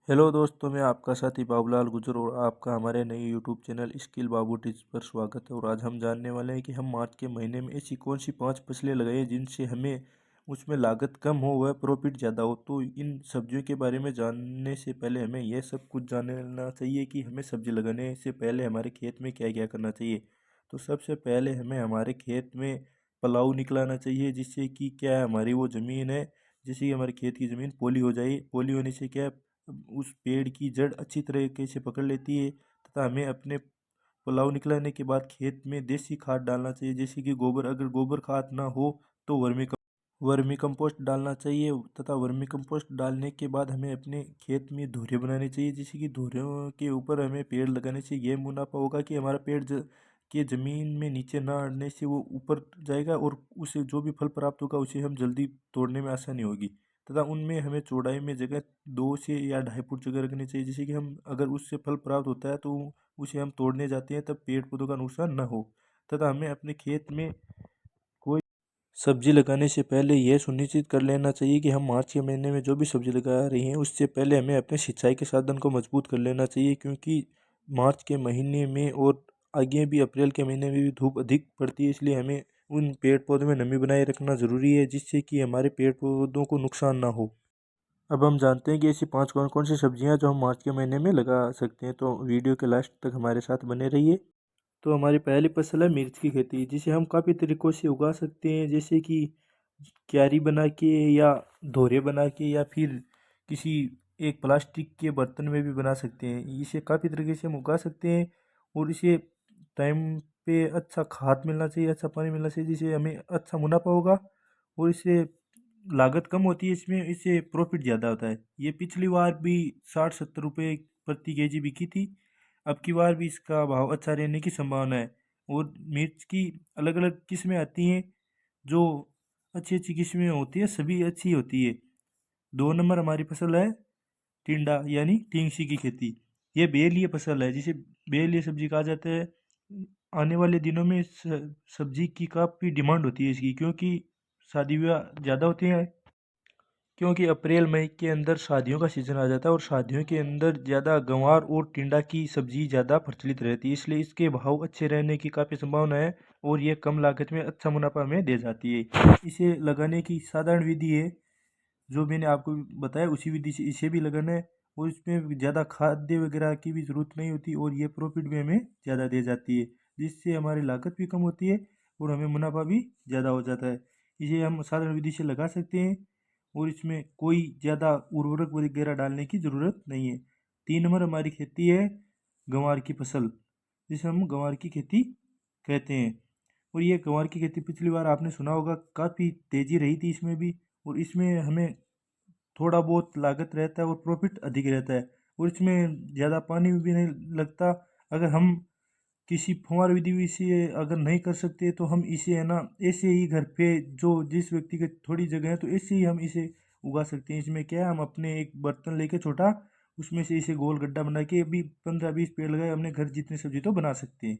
Hello दोस्तों, मैं आपका साथी बाबूलाल गुजर और आपका हमारे नए यूट्यूब चैनल स्किल बाबू टिप्स पर स्वागत है। और आज हम जानने वाले हैं कि हम मार्च के महीने में ऐसी कौन सी 5 फसलें लगाएं जिनसे हमें उसमें लागत कम हो व प्रॉफिट ज़्यादा हो। तो इन सब्जियों के बारे में जानने से पहले हमें यह सब कुछ जानना चाहिए कि हमें सब्जी लगाने से पहले हमारे खेत में क्या क्या करना चाहिए। तो सबसे पहले हमें हमारे खेत में पलाऊ निकलाना चाहिए, जिससे कि क्या है, हमारी वो ज़मीन है, जैसे कि हमारे खेत की ज़मीन पोली हो जाए। पोली होने से क्या है, उस पेड़ की जड़ अच्छी तरीके से पकड़ लेती है। तथा हमें अपने पुलाव निकलाने के बाद खेत में देसी खाद डालना चाहिए, जैसे कि गोबर। अगर गोबर खाद ना हो तो वर्मी कंपोस्ट डालना चाहिए। तथा वर्मी कंपोस्ट डालने के बाद हमें अपने खेत में धुरे बनाने चाहिए, जैसे कि धुरियों के ऊपर हमें पेड़ लगाने से यह मुनाफा होगा कि हमारा पेड़ के ज़मीन में नीचे ना अड़ने से वो ऊपर जाएगा और उसे जो भी फल प्राप्त होगा उसे हम जल्दी तोड़ने में आसानी होगी। तथा उनमें हमें चौड़ाई में जगह 2 से या 2.5 फुट जगह रखनी चाहिए, जैसे कि हम अगर उससे फल प्राप्त होता है तो उसे हम तोड़ने जाते हैं तब पेड़ पौधों का नुकसान न हो। तथा हमें अपने खेत में कोई सब्जी लगाने से पहले यह सुनिश्चित कर लेना चाहिए कि हम मार्च के महीने में जो भी सब्जी लगा रही हैं उससे पहले हमें अपने सिंचाई के साधन को मजबूत कर लेना चाहिए, क्योंकि मार्च के महीने में और आगे भी अप्रैल के महीने में भी धूप अधिक पड़ती है। इसलिए हमें उन पेड़ पौधों में नमी बनाए रखना ज़रूरी है, जिससे कि हमारे पेड़ पौधों को नुकसान ना हो। अब हम जानते हैं कि ऐसी 5 कौन कौन सी सब्जियां हैं जो हम मार्च के महीने में लगा सकते हैं। तो वीडियो के लास्ट तक हमारे साथ बने रहिए। तो हमारी पहली फसल है मिर्च की खेती, जिसे हम काफ़ी तरीक़ों से उगा सकते हैं, जैसे कि क्यारी बना के या धोरे बना के या फिर किसी एक प्लास्टिक के बर्तन में भी बना सकते हैं। इसे काफ़ी तरीके से हम उगा सकते हैं और इसे टाइम पे अच्छा खाद मिलना चाहिए, अच्छा पानी मिलना चाहिए, जिससे हमें अच्छा मुनाफा होगा और इससे लागत कम होती है, इसमें इससे प्रॉफिट ज़्यादा होता है। ये पिछली बार भी 60-70 रुपये प्रति केजी बिकी थी। अब की बार भी इसका भाव अच्छा रहने की संभावना है। और मिर्च की अलग अलग किस्में आती हैं, जो अच्छी अच्छी किस्में होती है, सभी अच्छी होती है। 2 नंबर हमारी फसल है टिंडा यानी टिंगसी की खेती। ये बेलीय फसल है, जिसे बेलीय सब्जी कहा जाता है। आने वाले दिनों में इस सब्जी की काफ़ी डिमांड होती है इसकी, क्योंकि शादी विवाह ज़्यादा होते हैं। क्योंकि अप्रैल मई के अंदर शादियों का सीज़न आ जाता है और शादियों के अंदर ज़्यादा गंवार और टिंडा की सब्ज़ी ज़्यादा प्रचलित रहती है, इसलिए इसके भाव अच्छे रहने की काफ़ी संभावना है और ये कम लागत में अच्छा मुनाफा हमें दे जाती है। इसे लगाने की साधारण विधि है जो मैंने आपको बताया, उसी विधि से इसे भी लगाना है और इसमें ज़्यादा खाद्य वगैरह की भी ज़रूरत नहीं होती और ये प्रॉफिट भी हमें ज़्यादा दे जाती है, जिससे हमारी लागत भी कम होती है और हमें मुनाफा भी ज़्यादा हो जाता है। इसे हम साधारण विधि से लगा सकते हैं और इसमें कोई ज़्यादा उर्वरक वगैरह डालने की ज़रूरत नहीं है। 3 नंबर हमारी खेती है गंवार की फसल, जिसे हम गंवार की खेती कहते हैं। और ये गंवार की खेती पिछली बार आपने सुना होगा, काफ़ी तेज़ी रही थी इसमें भी। और इसमें हमें थोड़ा बहुत लागत रहता है और प्रॉफिट अधिक रहता है और इसमें ज़्यादा पानी भी नहीं लगता। अगर हम किसी फुहार विधि से अगर नहीं कर सकते तो हम इसे है ना ऐसे ही घर पे, जो जिस व्यक्ति के थोड़ी जगह है तो ऐसे ही हम इसे उगा सकते हैं। इसमें क्या है, हम अपने एक बर्तन लेके छोटा, उसमें से इसे गोल गड्ढा बना के अभी 15-20 पेड़ लगाए, हमने घर जितनी सब्जी तो बना सकते हैं।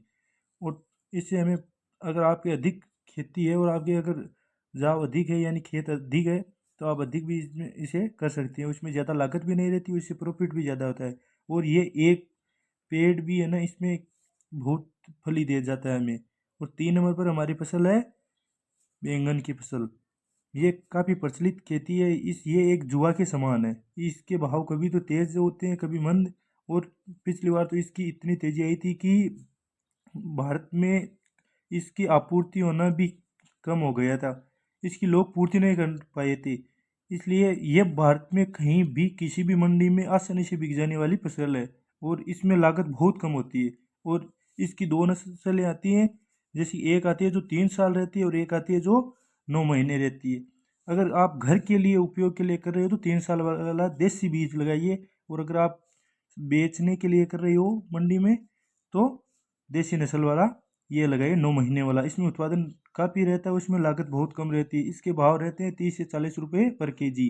और इससे हमें, अगर आपकी अधिक खेती है और आपके अगर जाव अधिक है यानी खेत अधिक है, तो आप अधिक भी इसमें इसे कर सकते हैं। उसमें ज़्यादा लागत भी नहीं रहती, उससे प्रॉफिट भी ज़्यादा होता है। और ये एक पेड़ भी है ना, इसमें बहुत फली दे जाता है हमें। और 3 नंबर पर हमारी फसल है बैंगन की फसल। ये काफ़ी प्रचलित खेती है। ये एक जुआ के समान है। इसके भाव कभी तो तेज़ होते हैं, कभी मंद। और पिछली बार तो इसकी इतनी तेज़ी आई थी कि भारत में इसकी आपूर्ति होना भी कम हो गया था, इसकी लोग पूर्ति नहीं कर पाए थे। इसलिए ये भारत में कहीं भी किसी भी मंडी में आसानी से बिक जाने वाली फसल है और इसमें लागत बहुत कम होती है। और इसकी 2 नस्लें आती हैं, जैसी एक आती है जो 3 साल रहती है और एक आती है जो 9 महीने रहती है। अगर आप घर के लिए उपयोग के लिए कर रहे हो तो 3 साल वाला देसी बीज लगाइए, और अगर आप बेचने के लिए कर रहे हो मंडी में तो देसी नस्ल वाला ये लगाइए 9 महीने वाला। इसमें उत्पादन काफ़ी रहता है, उसमें लागत बहुत कम रहती है। इसके भाव रहते हैं 30 से 40 रुपये पर केजी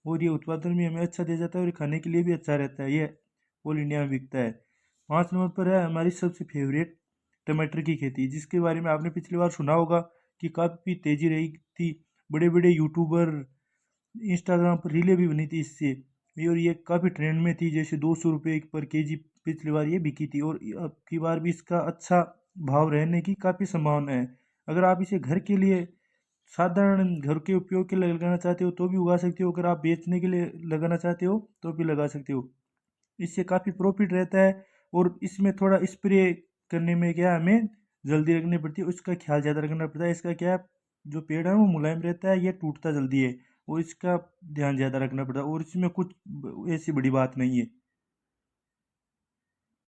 और ये उत्पादन भी हमें अच्छा दे जाता है और खाने के लिए भी अच्छा रहता है। ये ऑल इंडिया में बिकता है। 5 नंबर पर है हमारी सबसे फेवरेट टमाटर की खेती, जिसके बारे में आपने पिछली बार सुना होगा कि काफ़ी तेज़ी रही थी। बड़े बड़े यूट्यूबर इंस्टाग्राम पर रीलें भी बनी थी इससे। और ये काफ़ी ट्रेंड में थी, जैसे 200 रुपये पर केजी पिछली बार ये बिकी थी, और अब की बार भी इसका अच्छा भाव रहने की काफ़ी संभावना है। अगर आप इसे घर के लिए, साधारण घर के उपयोग के लिए लगाना चाहते हो तो भी उगा सकते हो, अगर आप बेचने के लिए लगाना चाहते हो तो भी लगा सकते हो। इससे काफ़ी प्रॉफिट रहता है, और इसमें थोड़ा स्प्रे करने में क्या है, हमें जल्दी रखनी पड़ती है, उसका ख्याल ज़्यादा रखना पड़ता है। इसका क्या है, जो पेड़ है वो मुलायम रहता है, ये टूटता जल्दी है, और इसका ध्यान ज़्यादा रखना पड़ता है, और इसमें कुछ ऐसी बड़ी बात नहीं है।